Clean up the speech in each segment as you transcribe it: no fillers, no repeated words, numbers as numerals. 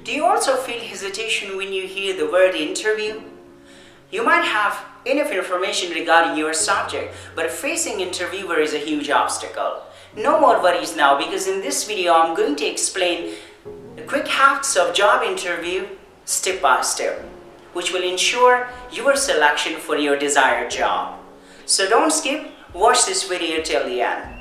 Do you also feel hesitation when you hear the word interview? You might have enough information regarding your subject, but facing interviewer is a huge obstacle. No more worries now, because in this video I'm going to explain the quick hacks of job interview step by step, which will ensure your selection for your desired job. So don't skip, watch this video till the end.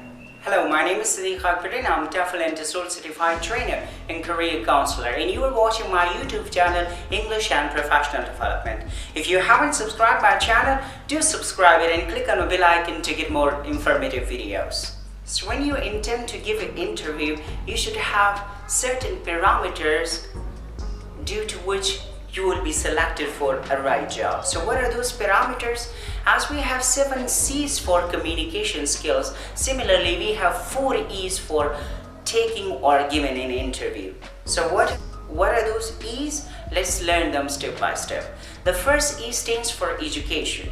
Hello, my name is Sadiq Akbar and I'm TOEFL and TESOL certified trainer and career counselor, and you are watching my YouTube channel English and Professional Development. If you haven't subscribed my channel, do subscribe it and click on the bell icon to get more informative videos. So when you intend to give an interview, you should have certain parameters due to which you will be selected for a right job. So what are those parameters? As we have 7 C's for communication skills, similarly we have 4 E's for taking or giving an interview. So what are those E's? Let's learn them step by step. The first E stands for education.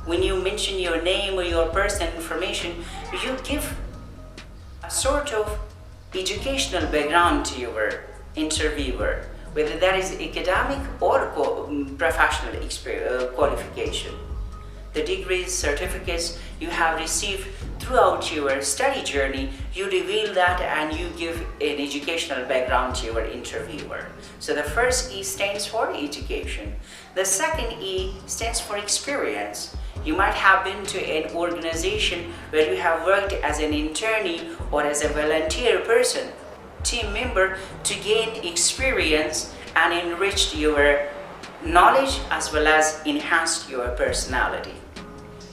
When you mention your name or your personal information, you give a sort of educational background to your interviewer, whether that is academic or professional qualification. The degrees, certificates you have received throughout your study journey, you reveal that and you give an educational background to your interviewer. So the first E stands for education. The second E stands for experience. You might have been to an organization where you have worked as an internee or as a volunteer person, team member, to gain experience and enrich your knowledge as well as enhance your personality.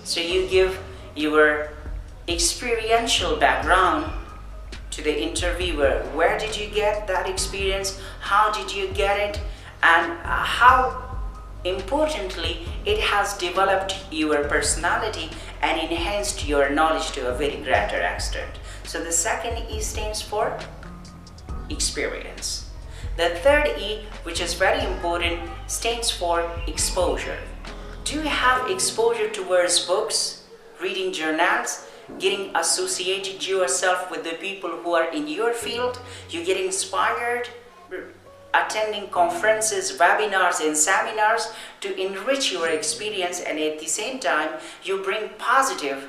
So you give your experiential background to the interviewer. Where did you get that experience? How did you get it? And how importantly it has developed your personality and enhanced your knowledge to a very greater extent. So the second E stands for experience. The third E, which is very important, stands for exposure. Do you have exposure towards books, reading journals, getting associated yourself with the people who are in your field? You get inspired, attending conferences, webinars and seminars to enrich your experience, and at the same time you bring positive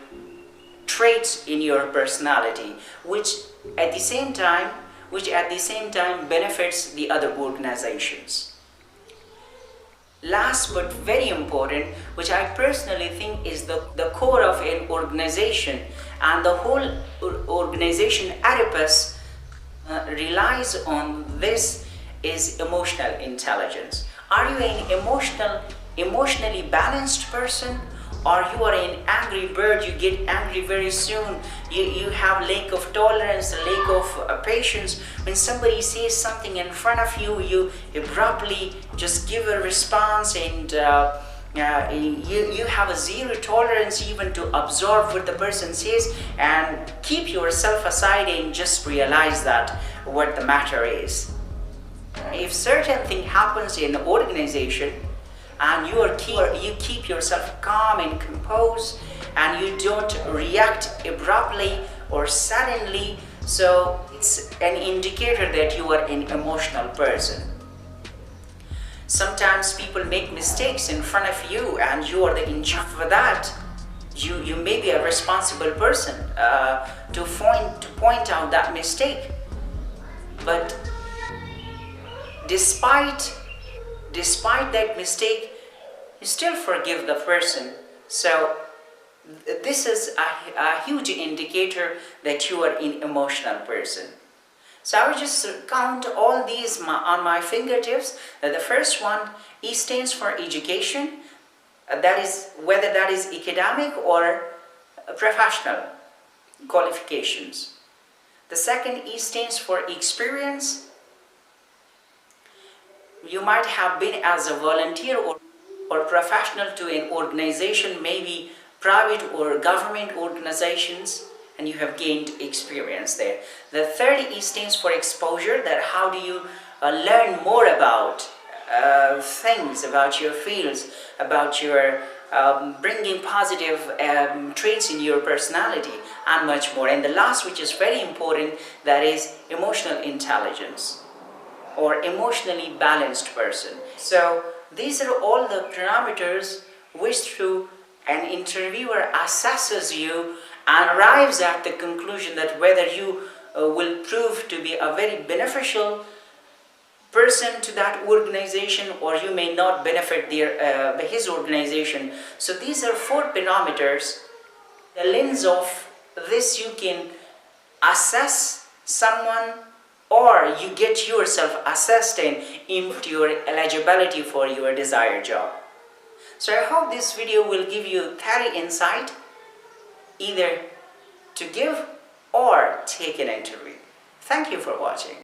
traits in your personality, which at the same time benefits the other organizations. Last but very important, which I personally think is the core of an organization, and the whole organization Oedipus relies on this, is emotional intelligence. Are you an emotionally balanced person? Or you are an angry bird, you get angry very soon, you have lack of tolerance, lack of patience. When somebody says something in front of you, you abruptly just give a response, and you have a zero tolerance even to absorb what the person says, and keep yourself aside and just realize that what the matter is. If certain thing happens in the organization, and you keep yourself calm and composed, and you don't react abruptly or suddenly, so it's an indicator that you are an emotional person. Sometimes people make mistakes in front of you, and you are in charge for that. You may be a responsible person to point out that mistake, but despite that mistake, you still forgive the person. So this is a huge indicator that you are an emotional person. So I will just count all these on my fingertips. The first one, E stands for education. That is whether that is academic or professional qualifications. The second E stands for experience. You might have been as a volunteer or professional to an organization, maybe private or government organizations, and you have gained experience there. The third E stands for exposure, that how do you learn more about things, about your fields, about your bringing positive traits in your personality, and much more. And the last, which is very important, that is emotional intelligence. or emotionally balanced person. So these are all the parameters which through an interviewer assesses you and arrives at the conclusion that whether you will prove to be a very beneficial person to that organization or you may not benefit his organization. So these are 4 parameters. The lens of this you can assess someone or you get yourself assessed and into your eligibility for your desired job. So I hope this video will give you thorough insight either to give or take an interview. Thank you for watching.